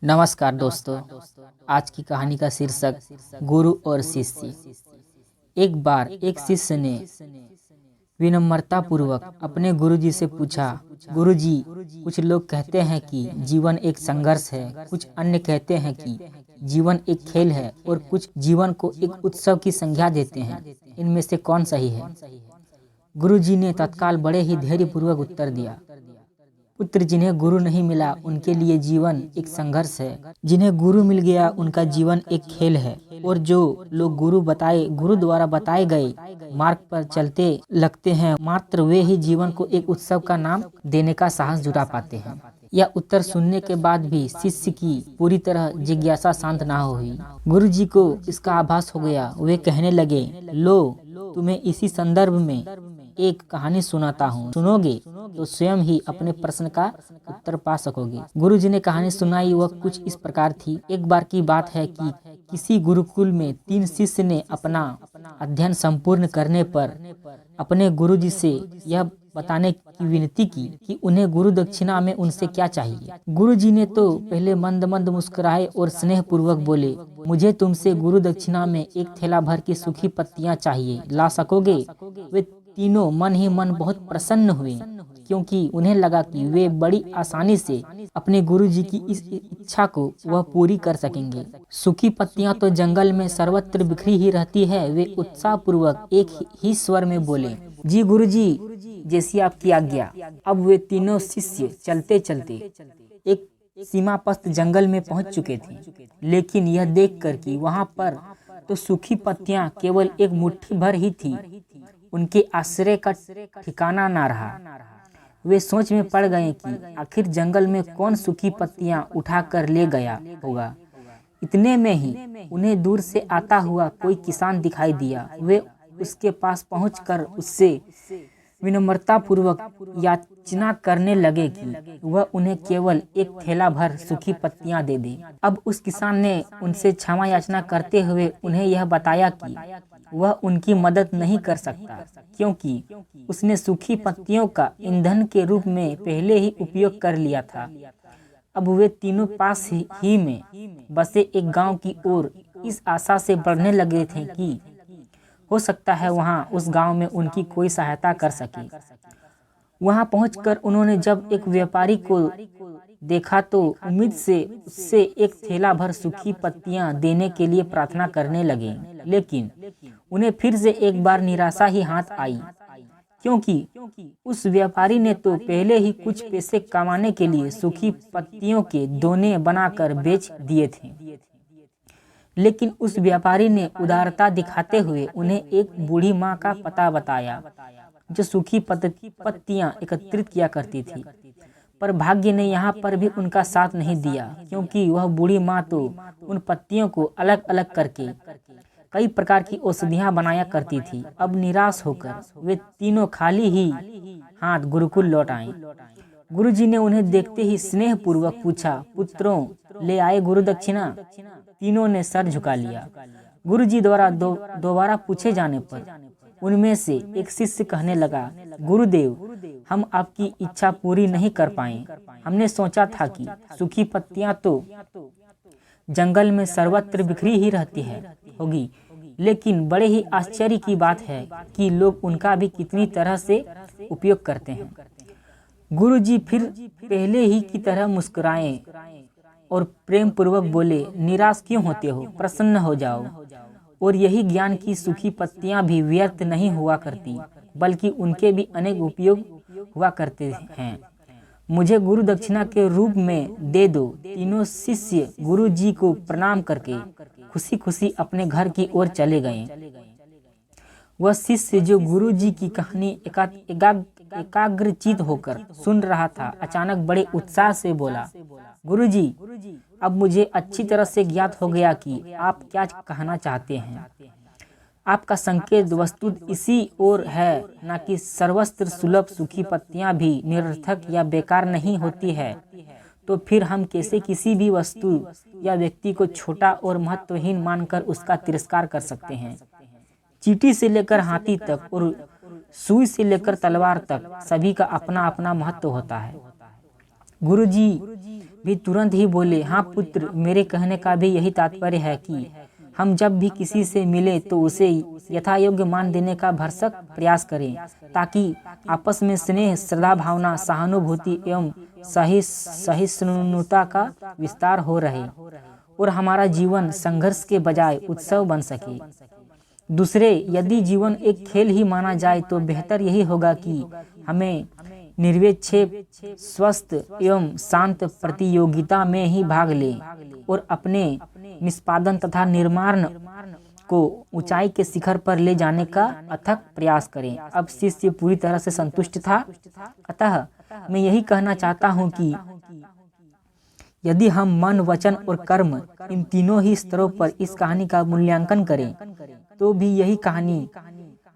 नमस्कार दोस्तों। आज की कहानी का शीर्षक गुरु और शिष्य। एक बार एक शिष्य ने विनम्रता पूर्वक अपने गुरुजी से पूछा, गुरुजी, कुछ लोग कहते हैं कि जीवन एक संघर्ष है, कुछ अन्य कहते हैं कि जीवन एक खेल है और कुछ जीवन को एक उत्सव की संज्ञा देते हैं। इनमें से कौन सही है? गुरुजी ने तत्काल बड़े ही धैर्यपूर्वक उत्तर दिया, पुत्र, जिन्हें गुरु नहीं मिला उनके लिए जीवन एक संघर्ष है, जिन्हें गुरु मिल गया उनका जीवन एक खेल है, और जो लोग गुरु द्वारा बताए गए मार्ग पर चलते लगते हैं, मात्र वे ही जीवन को एक उत्सव का नाम देने का साहस जुटा पाते हैं। यह उत्तर सुनने के बाद भी शिष्य की पूरी तरह जिज्ञासा शांत ना हुई। गुरु जी को इसका आभास हो गया। वे कहने लगे, लो, तुम्हें इसी संदर्भ में एक कहानी सुनाता हूँ, सुनोगे तो स्वयं ही अपने प्रश्न का उत्तर पा सकोगे। गुरु जी ने कहानी सुनाई। वह कुछ इस प्रकार थी। एक बार की बात है कि किसी गुरुकुल में 3 शिष्य ने अपना अध्ययन संपूर्ण करने पर अपने गुरु जी से यह बताने की विनती की कि उन्हें गुरु दक्षिणा में उनसे क्या चाहिए। गुरु जी ने तो पहले मंद मंद मुस्कुराए और स्नेह पूर्वक बोले, मुझे तुमसे गुरु दक्षिणा में एक थैला भर की सूखी पत्तियां चाहिए, ला सकोगे? वे तीनों मन ही मन बहुत प्रसन्न हुए, क्योंकि उन्हें लगा कि वे बड़ी आसानी से अपने गुरुजी की इस इच्छा को वह पूरी कर सकेंगे। सूखी पत्तियां तो जंगल में सर्वत्र बिखरी ही रहती है। वे उत्साह पूर्वक एक ही स्वर में बोले, जी गुरुजी, जैसी आपकी आज्ञा। अब वे तीनों शिष्य चलते चलते एक सीमापस्त जंगल में पहुंच चुके थे, लेकिन यह देखकर कि वहां पर तो सूखी पत्तियां केवल एक मुट्ठी भर ही थी, उनके आश्रय का ठिकाना ना रहा। वे सोच में पड़ गए कि आखिर जंगल में कौन सूखी पत्तियां उठाकर ले गया होगा। इतने में ही उन्हें दूर से आता हुआ कोई किसान दिखाई दिया। वे उसके पास पहुंचकर उससे विनम्रता पूर्वक याचना करने लगे कि वह उन्हें केवल एक थैला भर सूखी पत्तियां दे दे। अब उस किसान ने उनसे क्षमा याचना करते हुए उन्हें यह बताया कि वह उनकी मदद नहीं कर सकता, क्योंकि उसने सूखी पत्तियों का ईंधन के रूप में पहले ही उपयोग कर लिया था। अब वे तीनों पास ही में बसे एक गांव की ओर इस आशा से बढ़ने लगे थे कि हो सकता है वहां उस गांव में उनकी कोई सहायता कर सके। वहां पहुंचकर उन्होंने जब एक व्यापारी को देखा तो उम्मीद से उससे एक थैला भर सूखी पत्तियां देने के लिए प्रार्थना करने लगे, लेकिन उन्हें फिर से एक बार निराशा ही हाथ आई, क्योंकि उस व्यापारी ने तो पहले ही कुछ पैसे कमाने के लिए सूखी पत्तियों के दोने बनाकर बेच दिए थे। लेकिन उस व्यापारी ने उदारता दिखाते हुए उन्हें एक बूढ़ी माँ का पता बताया, जो सूखी पत्तियां एकत्रित किया करती थी। पर भाग्य ने यहाँ पर भी उनका साथ नहीं दिया, क्योंकि वह बूढ़ी माँ तो उन पत्तियों को अलग अलग करके कई प्रकार की औषधियां बनाया करती थी। अब निराश होकर वे तीनों खाली ही हाथ गुरुकुल लौट आए। गुरुजी ने उन्हें देखते ही स्नेह पूर्वक पूछा, पुत्रों, ले आए गुरु दक्षिणा? तीनों ने सर झुका लिया। गुरुजी द्वारा दोबारा पूछे जाने पर उनमें से एक शिष्य कहने लगा, गुरुदेव, हम आपकी इच्छा पूरी नहीं कर पाए। हमने सोचा था कि सूखी पत्तियां तो जंगल में सर्वत्र बिखरी ही रहती होगी, लेकिन बड़े ही आश्चर्य की बात है कि लोग उनका भी कितनी तरह से उपयोग करते हैं। गुरुजी फिर पहले ही की तरह मुस्कुराए और प्रेम पूर्वक बोले, निराश क्यों होते हो? प्रसन्न हो जाओ। और यही ज्ञान की सूखी पत्तियां भी व्यर्थ नहीं हुआ करती, बल्कि उनके भी अनेक उपयोग हुआ करते हैं। मुझे गुरु दक्षिणा के रूप में दे दो। तीनों शिष्य गुरु जी को प्रणाम करके खुशी खुशी अपने घर की ओर चले गए। वह शिष्य जो गुरु जी की कहानी एकाग्रचित होकर सुन रहा था, अचानक बड़े उत्साह से बोला, गुरुजी, अब मुझे अच्छी तरह से ज्ञात हो गया कि आप क्या कहना चाहते हैं। आपका संकेत वस्तुतः इसी ओर है, न कि सर्वस्त्र सुलभ सूखी पत्तियां भी निरर्थक या बेकार नहीं होती है। तो फिर हम कैसे किसी भी वस्तु या व्यक्ति को छोटा और महत्वहीन मानकर उसका तिरस्कार कर सकते हैं। चींटी से लेकर हाथी तक और सुई से लेकर तलवार तक सभी का अपना अपना महत्व होता है। गुरुजी भी तुरंत ही बोले, हाँ पुत्र, मेरे कहने का भी यही तात्पर्य है कि हम जब भी किसी से मिले तो उसे यथा योग्य मान देने का भरसक प्रयास करें, ताकि आपस में स्नेह, श्रद्धा भावना, सहानुभूति एवं सहिष्णुता का विस्तार हो रहे और हमारा जीवन संघर्ष के बजाय उत्सव बन सके। दूसरे, यदि जीवन एक खेल ही माना जाए तो बेहतर यही होगा कि हमें निर्विक्षेप, स्वस्थ एवं शांत प्रतियोगिता में ही भाग लें और अपने निष्पादन तथा निर्माण को ऊंचाई के शिखर पर ले जाने का अथक प्रयास करें। अब शिष्य पूरी तरह से संतुष्ट था। अतः मैं यही कहना चाहता हूँ कि यदि हम मन, वचन और कर्म, इन तीनों ही स्तरों पर इस कहानी का मूल्यांकन करें तो भी यही कहानी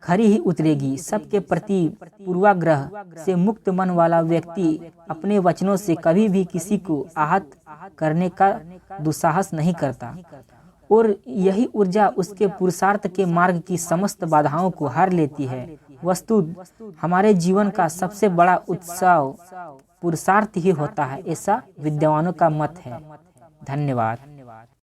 खरी ही उतरेगी। सबके प्रति पूर्वाग्रह से मुक्त मन वाला व्यक्ति अपने वचनों से कभी भी किसी को आहत करने का दुस्साहस नहीं करता और यही ऊर्जा उसके पुरुषार्थ के मार्ग की समस्त बाधाओं को हर लेती है। वस्तु हमारे जीवन का सबसे बड़ा उत्सव पुरुषार्थ ही होता है, ऐसा विद्वानों का मत है। धन्यवाद।